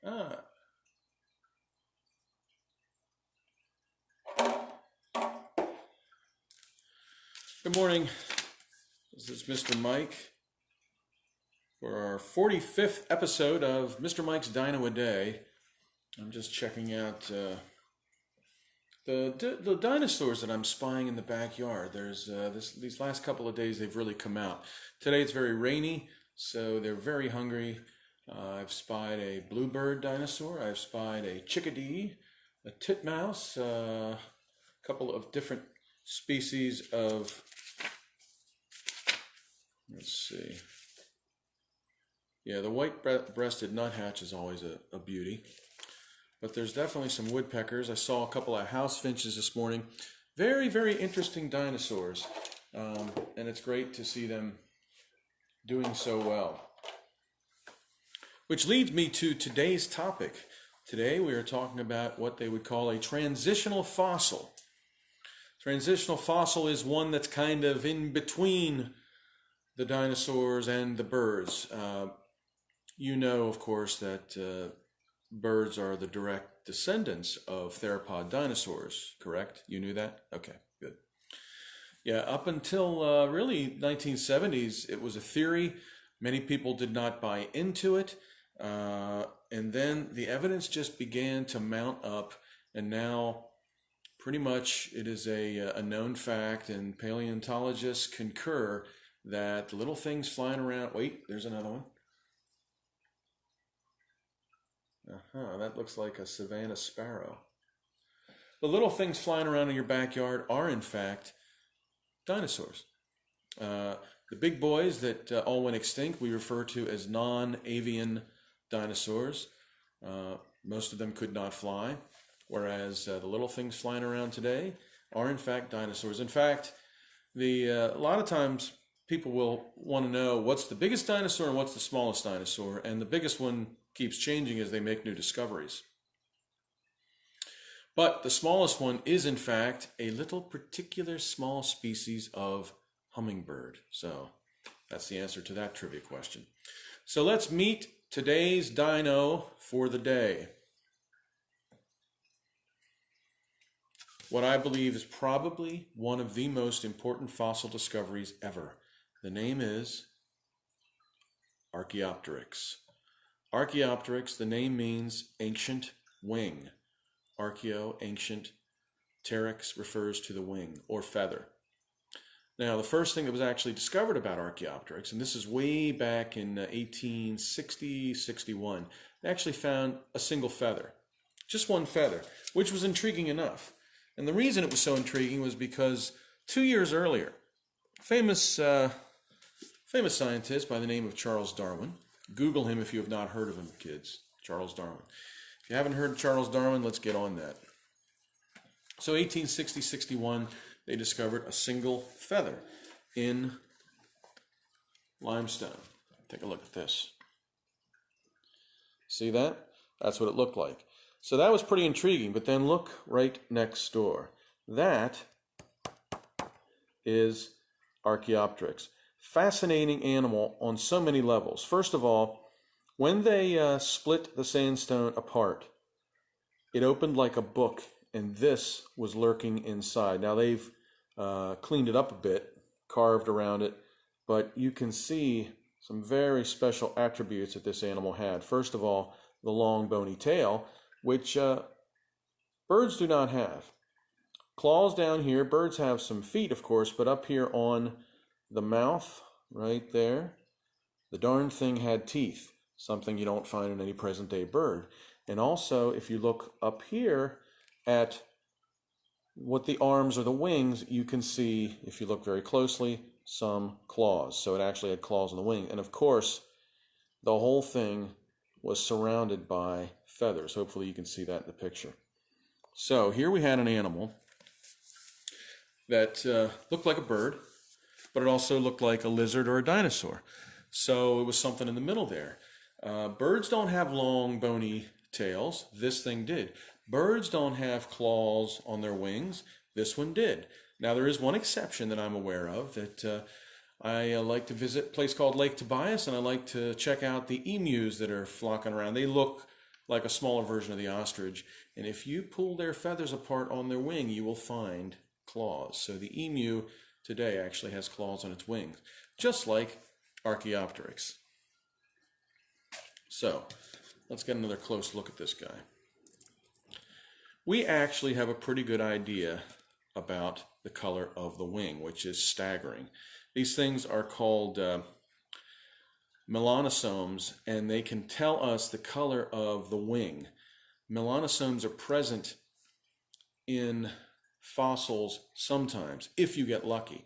Ah, good morning. This is Mr. Mike for our 45th episode of Mr. Mike's Dino-A-Day. I'm just checking out the dinosaurs that I'm spying in the backyard. There's these last couple of days they've really come out. Today it's very rainy, so they're very hungry. I've spied a bluebird dinosaur. I've spied a chickadee, a titmouse, a couple of different species of, let's see. Yeah, the white-breasted nuthatch is always a beauty. But there's definitely some woodpeckers. I saw a couple of house finches this morning. Very, very interesting dinosaurs. And it's great to see them doing so well. Which leads me to today's topic. Today we are talking about what they would call a transitional fossil. Transitional fossil is one that's kind of in between the dinosaurs and the birds. You know, of course, that birds are the direct descendants of theropod dinosaurs, correct? You knew that? Okay, good. Yeah, up until really 1970s, it was a theory. Many people did not buy into it. And then the evidence just began to mount up, and now pretty much it is a known fact, and paleontologists concur that the little things flying around, wait, there's another one. That looks like a savanna sparrow. The little things flying around in your backyard are, in fact, dinosaurs. The big boys that all went extinct, we refer to as non-avian dinosaurs. Most of them could not fly, whereas the little things flying around today are, in fact, dinosaurs. In fact, a lot of times people will want to know what's the biggest dinosaur and what's the smallest dinosaur, and the biggest one keeps changing as they make new discoveries. But the smallest one is, in fact, a little particular small species of hummingbird. So that's the answer to that trivia question. So let's meet today's dino for the day. What I believe is probably one of the most important fossil discoveries ever. The name is Archaeopteryx. Archaeopteryx, the name means ancient wing. Archaeo, ancient. Pteryx refers to the wing or feather. Now, the first thing that was actually discovered about Archaeopteryx, and this is way back in 1860-61, they actually found a single feather. Just one feather, which was intriguing enough. And the reason it was so intriguing was because 2 years earlier, famous scientist by the name of Charles Darwin. Google him if you have not heard of him, kids. Charles Darwin. If you haven't heard of Charles Darwin, let's get on that. So 1860-61, they discovered a single feather in limestone. Take a look at this. See that? That's what it looked like. So that was pretty intriguing, but then look right next door. That is Archaeopteryx. Fascinating animal on so many levels. First of all, when they split the sandstone apart, it opened like a book, and this was lurking inside. Now they've cleaned it up a bit, carved around it, but you can see some very special attributes that this animal had. First of all, the long bony tail, which birds do not have. Claws down here. Birds have some feet, of course, but up here on the mouth, right there, the darn thing had teeth, something you don't find in any present-day bird. And also, if you look up here at what the arms or the wings, you can see, if you look very closely, some claws. So it actually had claws on the wing. And of course, the whole thing was surrounded by feathers. Hopefully you can see that in the picture. So here we had an animal that looked like a bird, but it also looked like a lizard or a dinosaur. So it was something in the middle there. Birds don't have long, bony tails. This thing did. Birds don't have claws on their wings. This one did. Now, there is one exception that I'm aware of, that I like to visit a place called Lake Tobias, and I like to check out the emus that are flocking around. They look like a smaller version of the ostrich. And if you pull their feathers apart on their wing, you will find claws. So the emu today actually has claws on its wings, just like Archaeopteryx. So let's get another close look at this guy. We actually have a pretty good idea about the color of the wing, which is staggering. These things are called melanosomes, and they can tell us the color of the wing. Melanosomes are present in fossils sometimes, if you get lucky.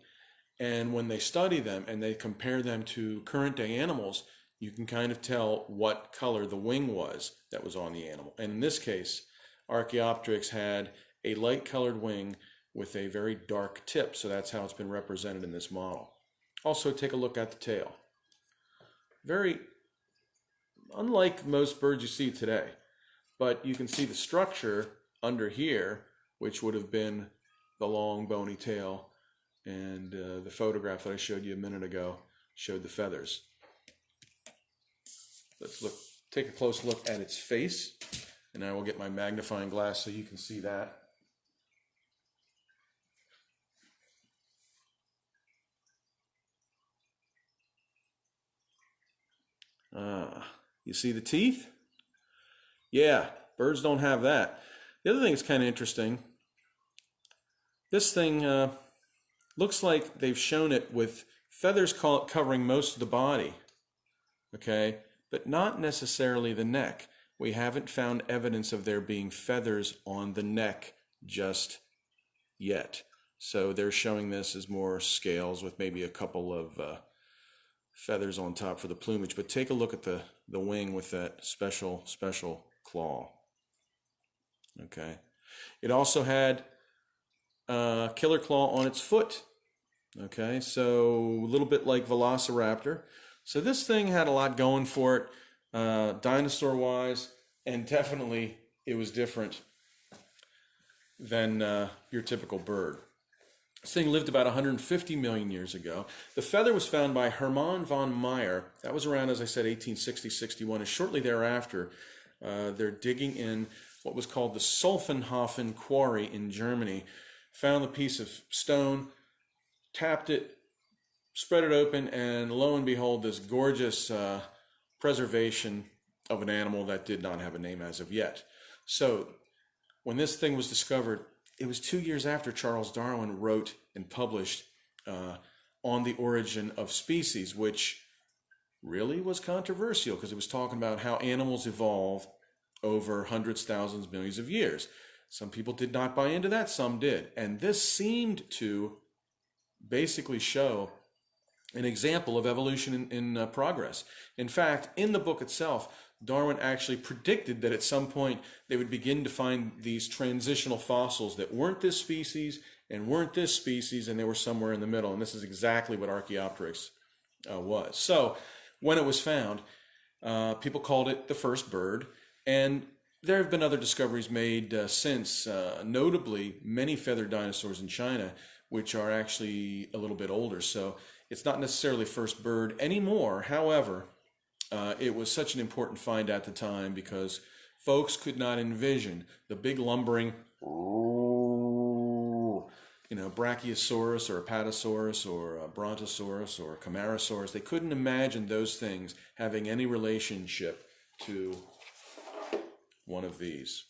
And when they study them and they compare them to current day animals, you can kind of tell what color the wing was that was on the animal. And in this case, Archaeopteryx had a light colored wing with a very dark tip, so that's how it's been represented in this model. Also, take a look at the tail. Very unlike most birds you see today, but you can see the structure under here, which would have been the long bony tail, and the photograph that I showed you a minute ago showed the feathers. Let's take a close look at its face, and I will get my magnifying glass so you can see that. You see the teeth? Yeah, birds don't have that. The other thing that's kind of interesting, this thing looks like they've shown it with feathers covering most of the body, okay, but not necessarily the neck. We haven't found evidence of there being feathers on the neck just yet. So they're showing this as more scales with maybe a couple of feathers on top for the plumage. But take a look at the wing with that special claw. Okay. It also had a killer claw on its foot. Okay, so a little bit like Velociraptor. So this thing had a lot going for it, dinosaur-wise, and definitely it was different than your typical bird. This thing lived about 150 million years ago. The feather was found by Hermann von Meyer. That was around, as I said, 1860-61. And shortly thereafter, they're digging in what was called the Sulfenhofen quarry in Germany. Found the piece of stone, tapped it, spread it open, and lo and behold, this gorgeous preservation of an animal that did not have a name as of yet. So when this thing was discovered, it was 2 years after Charles Darwin wrote and published On the Origin of Species, which really was controversial because it was talking about how animals evolve over hundreds, thousands, millions of years. Some people did not buy into that, some did. And this seemed to basically show an example of evolution in progress. In fact, in the book itself, Darwin actually predicted that at some point they would begin to find these transitional fossils that weren't this species and weren't this species, and they were somewhere in the middle. And this is exactly what Archaeopteryx was. So when it was found, people called it the first bird. And there have been other discoveries made since, notably many feathered dinosaurs in China, which are actually a little bit older. So it's not necessarily first bird anymore. However, it was such an important find at the time because folks could not envision the big lumbering, Brachiosaurus or Apatosaurus or Brontosaurus or Camarasaurus. They couldn't imagine those things having any relationship to one of these.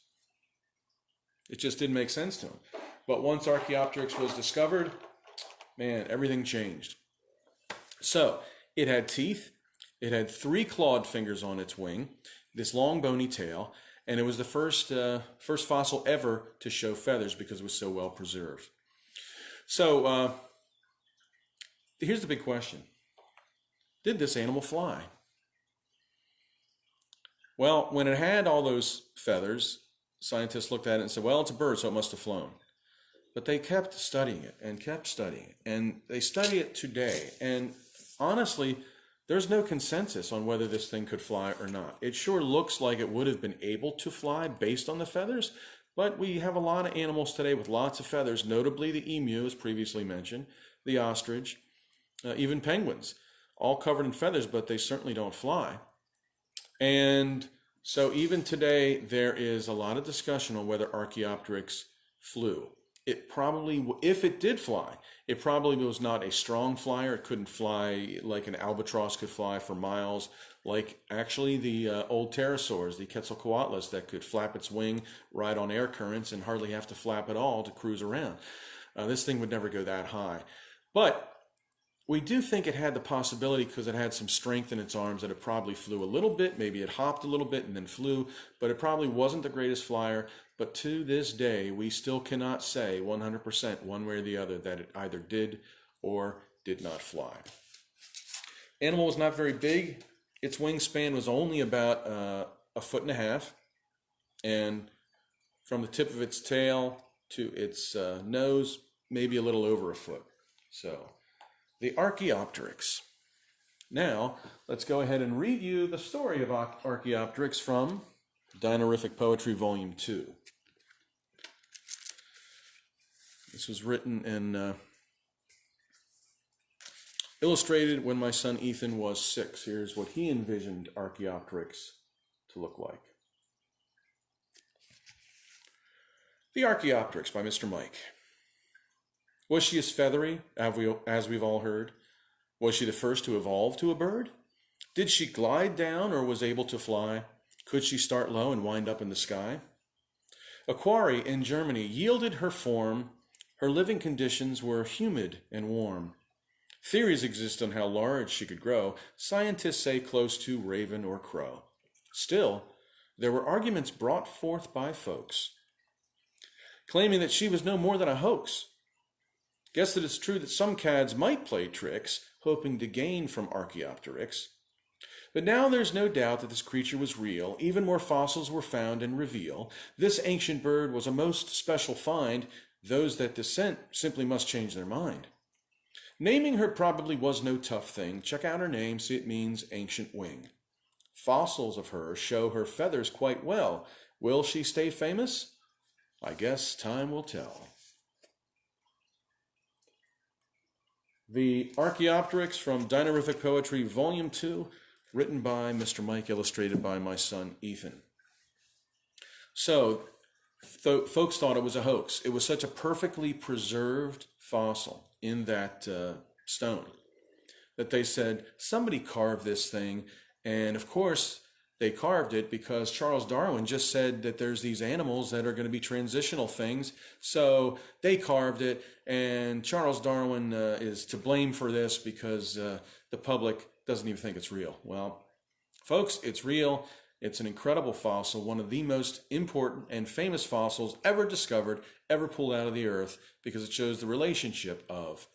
It just didn't make sense to them. But once Archaeopteryx was discovered, man, everything changed. So it had teeth. It had 3 clawed fingers on its wing, this long bony tail, and it was the first fossil ever to show feathers because it was so well preserved. So here's the big question. Did this animal fly? Well, when it had all those feathers, scientists looked at it and said, well, it's a bird, so it must have flown. But they kept studying it and kept studying it, and they study it today. And honestly, there's no consensus on whether this thing could fly or not. It sure looks like it would have been able to fly based on the feathers, but we have a lot of animals today with lots of feathers, notably the emu, as previously mentioned, the ostrich, even penguins, all covered in feathers, but they certainly don't fly. And So even today, there is a lot of discussion on whether Archaeopteryx flew. It probably, if it did fly, it probably was not a strong flyer. It couldn't fly like an albatross could fly for miles, like actually the old pterosaurs, the Quetzalcoatlus, that could flap its wing, ride on air currents, and hardly have to flap at all to cruise around. This thing would never go that high. But we do think it had the possibility, because it had some strength in its arms, that it probably flew a little bit. Maybe it hopped a little bit and then flew, but it probably wasn't the greatest flyer. But to this day, we still cannot say 100% one way or the other that it either did or did not fly. Animal was not very big. Its wingspan was only about 1.5 feet, and from the tip of its tail to its nose, maybe a little over 1 foot. So, the Archaeopteryx. Now, let's go ahead and read you the story of Archaeopteryx from Dinorific Poetry, Volume 2. This was written and illustrated when my son Ethan was 6. Here's what he envisioned Archaeopteryx to look like. The Archaeopteryx by Mr. Mike. Was she as feathery, as we've all heard? Was she the first to evolve to a bird? Did she glide down or was able to fly? Could she start low and wind up in the sky? A quarry in Germany yielded her form. Her living conditions were humid and warm. Theories exist on how large she could grow. Scientists say close to raven or crow. Still, there were arguments brought forth by folks claiming that she was no more than a hoax. Guess that it's true that some cads might play tricks, hoping to gain from Archaeopteryx. But now there's no doubt that this creature was real. Even more fossils were found and reveal this ancient bird was a most special find. Those that dissent simply must change their mind. Naming her probably was no tough thing. Check out her name, see it means ancient wing. Fossils of her show her feathers quite well. Will she stay famous? I guess time will tell. The Archaeopteryx from Dinorific Poetry, Volume 2, written by Mr. Mike, illustrated by my son, Ethan. So, folks thought it was a hoax. It was such a perfectly preserved fossil in that stone that they said, somebody carved this thing. And of course, they carved it because Charles Darwin just said that there's these animals that are going to be transitional things. So they carved it, and Charles Darwin is to blame for this because the public doesn't even think it's real. Well, folks, it's real. It's an incredible fossil, one of the most important and famous fossils ever discovered, ever pulled out of the earth, because it shows the relationship of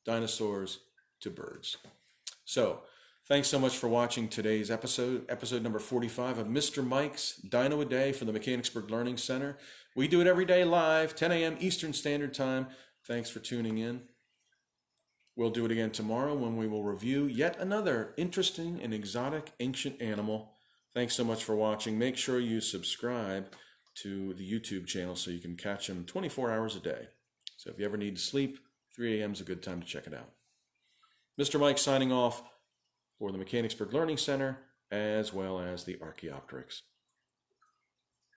dinosaurs to birds. So, thanks so much for watching today's episode number 45 of Mr. Mike's Dino-A-Day for the Mechanicsburg Learning Center. We do it every day live, 10 a.m. Eastern Standard Time. Thanks for tuning in. We'll do it again tomorrow when we will review yet another interesting and exotic ancient animal. Thanks so much for watching. Make sure you subscribe to the YouTube channel so you can catch them 24 hours a day. So if you ever need to sleep, 3 a.m. is a good time to check it out. Mr. Mike signing off for the Mechanicsburg Learning Center, as well as the Archaeopteryx.